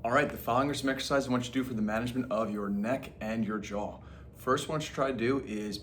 All right, the following are some exercises I want you to do for the management of your neck and your jaw. First, what I want you to try to do is,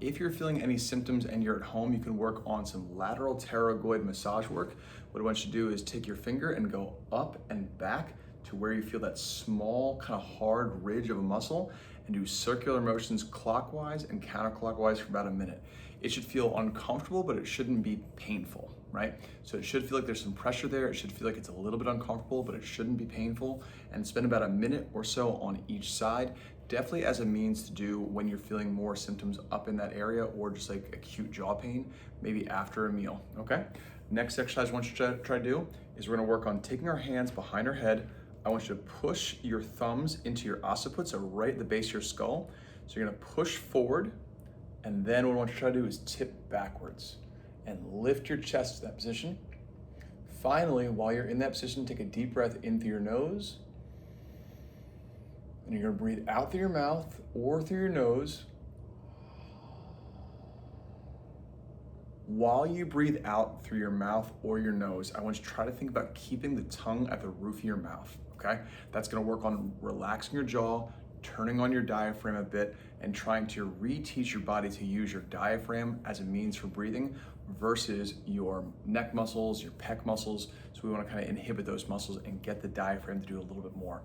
if you're feeling any symptoms and you're at home, you can work on some lateral pterygoid massage work. What I want you to do is take your finger and go up and back to where you feel that small, kind of hard ridge of a muscle, and do circular motions clockwise and counterclockwise for about a minute. It should feel uncomfortable, but it shouldn't be painful, right? So it should feel like there's some pressure there. It should feel like it's a little bit uncomfortable, but it shouldn't be painful. And spend about a minute or so on each side, definitely as a means to do when you're feeling more symptoms up in that area or just like acute jaw pain, maybe after a meal, okay? Next exercise I want you to try to do is we're gonna work on taking our hands behind our head. I want you to push your thumbs into your occiput, so right at the base of your skull. So you're gonna push forward, and then what I want you to try to do is tip backwards and lift your chest to that position. Finally, while you're in that position, take a deep breath in through your nose. And you're gonna breathe out through your mouth or through your nose. While you breathe out through your mouth or your nose, I want you to try to think about keeping the tongue at the roof of your mouth, okay? That's gonna work on relaxing your jaw, turning on your diaphragm a bit, and trying to reteach your body to use your diaphragm as a means for breathing versus your neck muscles, your pec muscles. So we wanna kind of inhibit those muscles and get the diaphragm to do a little bit more.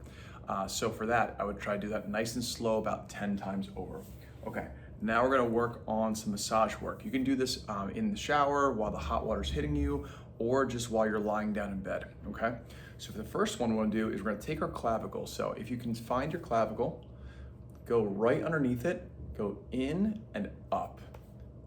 So for that, I would try to do that nice and slow about 10 times over. Okay, now we're gonna work on some massage work. You can do this in the shower while the hot water's hitting you, or just while you're lying down in bed, okay? So for the first one, what we're gonna do is we're gonna take our clavicle. So if you can find your clavicle, go right underneath it, go in and up.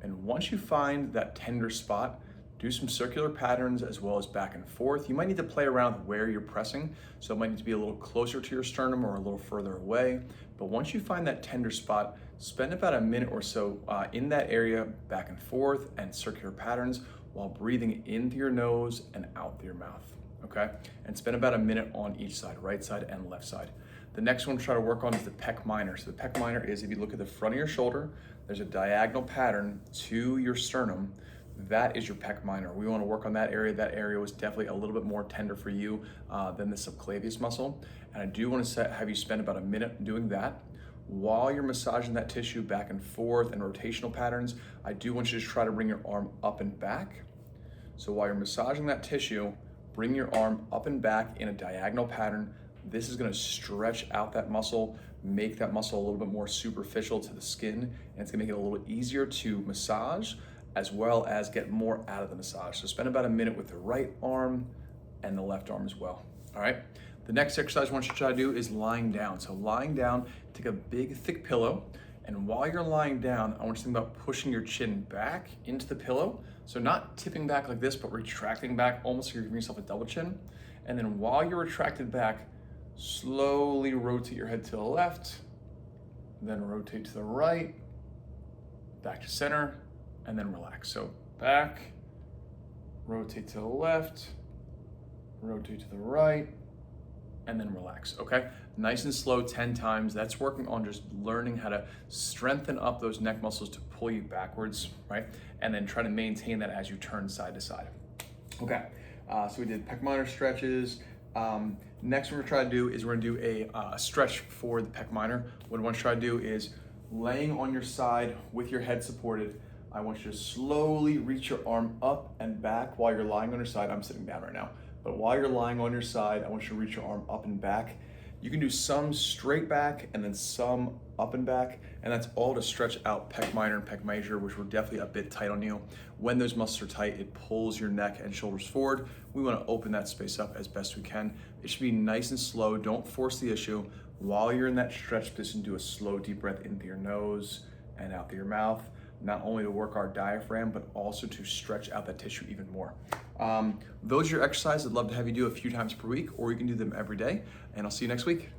And once you find that tender spot, do some circular patterns as well as back and forth. You might need to play around with where you're pressing, so it might need to be a little closer to your sternum or a little further away. But once you find that tender spot, spend about a minute or so in that area, back and forth and circular patterns, while breathing in through your nose and out through your mouth, okay? And spend about a minute on each side, right side and left side. The next one to try to work on is the pec minor. So the pec minor is, if you look at the front of your shoulder, there's a diagonal pattern to your sternum. That is your pec minor. We want to work on that area. That area was definitely a little bit more tender for you than the subclavius muscle. And I do want to have you spend about a minute doing that. While you're massaging that tissue back and forth and rotational patterns, I do want you to try to bring your arm up and back. So while you're massaging that tissue, bring your arm up and back in a diagonal pattern. This is gonna stretch out that muscle, make that muscle a little bit more superficial to the skin, and it's gonna make it a little easier to massage, as well as get more out of the massage. So spend about a minute with the right arm and the left arm as well, all right? The next exercise I want you to try to do is lying down. So lying down, take a big, thick pillow, and while you're lying down, I want you to think about pushing your chin back into the pillow. So not tipping back like this, but retracting back, almost like you're giving yourself a double chin. And then while you're retracted back, slowly rotate your head to the left, then rotate to the right, back to center, and then relax. So back, rotate to the left, rotate to the right, and then relax, okay? Nice and slow, 10 times. That's working on just learning how to strengthen up those neck muscles to pull you backwards, right? And then try to maintain that as you turn side to side. Okay, so we did pec minor stretches. Next what we're gonna try to do is we're gonna do a stretch for the pec minor. What I want to try to do is laying on your side with your head supported. I want you to slowly reach your arm up and back while you're lying on your side. I'm sitting down right now, but while you're lying on your side, I want you to reach your arm up and back. You can do some straight back and then some up and back, and that's all to stretch out pec minor and pec major, which were definitely a bit tight on you. When those muscles are tight, it pulls your neck and shoulders forward. We want to open that space up as best we can. It should be nice and slow. Don't force the issue. While you're in that stretch position, do a slow deep breath in through your nose and out through your mouth, not only to work our diaphragm, but also to stretch out that tissue even more. Those are your exercises. I'd love to have you do a few times per week, or you can do them every day, and I'll see you next week.